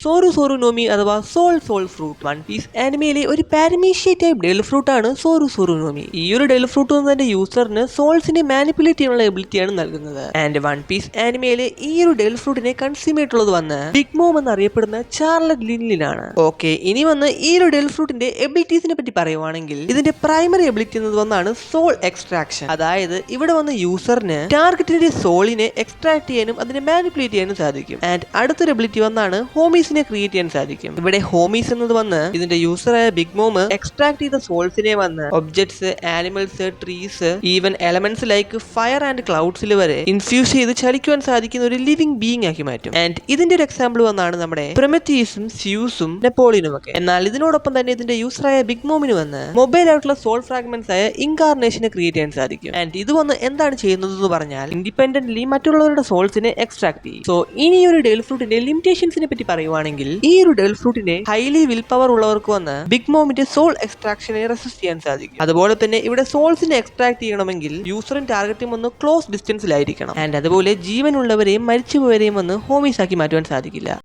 സോറുനോമി അഥവാ soul fruit one piece ആനിമയിലെ ഒരു പാരമീഷ്യ type del fruit ആണ് സോറുനോമി. ഈ ഒരു ഡെൽ ഫ്രൂട്ട് തന്റെ യൂസറിന് സോൾസിനെ മാനിപ്പുലേറ്റ് ചെയ്യാനുള്ള എബിലിറ്റിയാണ് നൽകുന്നത്. ആൻഡ് വൺ പീസ് ആനിമയിലെ ഈ ഒരു ഡെൽ ഫ്രൂട്ടിനെ കൺസ്യൂം ചെയ്തിട്ടുള്ളത് വന്ന് ബിഗ് മോം എന്നറിയപ്പെടുന്ന ചാർലറ്റ് ലിൻലിനാണ്. ഓക്കെ, ഇനി വന്ന് ഈ ഒരു ഡെൽ ഫ്രൂട്ടിന്റെ എബിലിറ്റീസിനെ പറ്റി പറയുവാണെങ്കിൽ ഇതിന്റെ പ്രൈമറി എബിലിറ്റി എന്നത് വന്നാണ് സോൾ എക്സ്ട്രാക്ഷൻ. അതായത് ഇവിടെ വന്ന് യൂസറിന് ടാർഗറ്റിന്റെ സോളിനെ എക്സ്ട്രാക്ട് ചെയ്യാനും അതിനെ മാനിപ്പുലേറ്റ് ചെയ്യാനും സാധിക്കും. ആൻഡ് അടുത്തൊരു എബിലിറ്റി വന്നാണ് ഹോമീസ് ക്രിയേറ്റ് ചെയ്യാൻ സാധിക്കും. ഇവിടെ ഹോമീസ് എന്നത് വന്ന് ഇതിന്റെ യൂസറായ ബിഗ് മോം എക്സ്ട്രാക്ട് ചെയ്ത സോൾസിനെ വന്ന് objects, animals, trees, even elements like fire and ക്ലൗഡ്സിൽ വരെ ഇൻഫ്യൂസ് ചെയ്ത് ചലിക്കുവാൻ സാധിക്കുന്ന ഒരു ലിവിംഗ് ബീയിങ് ആക്കി മാറ്റും. ആൻഡ് ഇതിന്റെ ഒരു എക്സാമ്പിൾ വന്നാണ് നമ്മുടെ പ്രൊമെത്തീസും, സ്യൂസും, നെപ്പോളിയനും ഒക്കെ. എന്നാൽ ഇതിനോടൊപ്പം തന്നെ ഇതിന്റെ യൂസറായ ബിഗ് മോമിന് വന്ന് മൊബൈൽ ആയിട്ടുള്ള സോൾ ഫ്രാഗ്മെന്റ്സ് ആയ ഇൻകാർനേഷനെ ക്രിയേറ്റ് ചെയ്യാൻ സാധിക്കും. ആൻഡ് ഇത് വന്ന് എന്താണ് ചെയ്യുന്നത് എന്ന് പറഞ്ഞാൽ ഇൻഡിപെൻഡന്റ്ലി മറ്റുള്ളവരുടെ സോൾസിനെ എക്സ്ട്രാക്ട് ചെയ്യും. സോ ഇനി ഒരു ഡെൽ ഫ്രൂട്ടിന്റെ ലിമിറ്റേഷൻസിനെ പറ്റി പറയുവാണെങ്കിൽ ഈ ഒരു ഡെൽ ഫ്രൂട്ടിന്റെ ഹൈലി വിൽ പവർ ഉള്ളവർക്ക് വന്ന് ബിഗ് മോമിന്റെ സോൾ എക്സ്ട്രാക്ഷനെ റെസിസ്റ്റ് ചെയ്യാൻ സാധിക്കും. അതുപോലെ തന്നെ ഇവിടെ സോൾസിനെ എക്സ്ട്രാക്ട് ചെയ്യണമെങ്കിൽ യൂസറും ടാർഗറ്റും ഒന്ന് ക്ലോസ് ഡിസ്റ്റൻസിലായിരിക്കണം. ആൻഡ് അതുപോലെ ജീവനുള്ളവരെയും മരിച്ചുപോയവരെയും വന്ന് ഹോമീസ് ആക്കി മാറ്റുവാൻ സാധിക്കില്ല.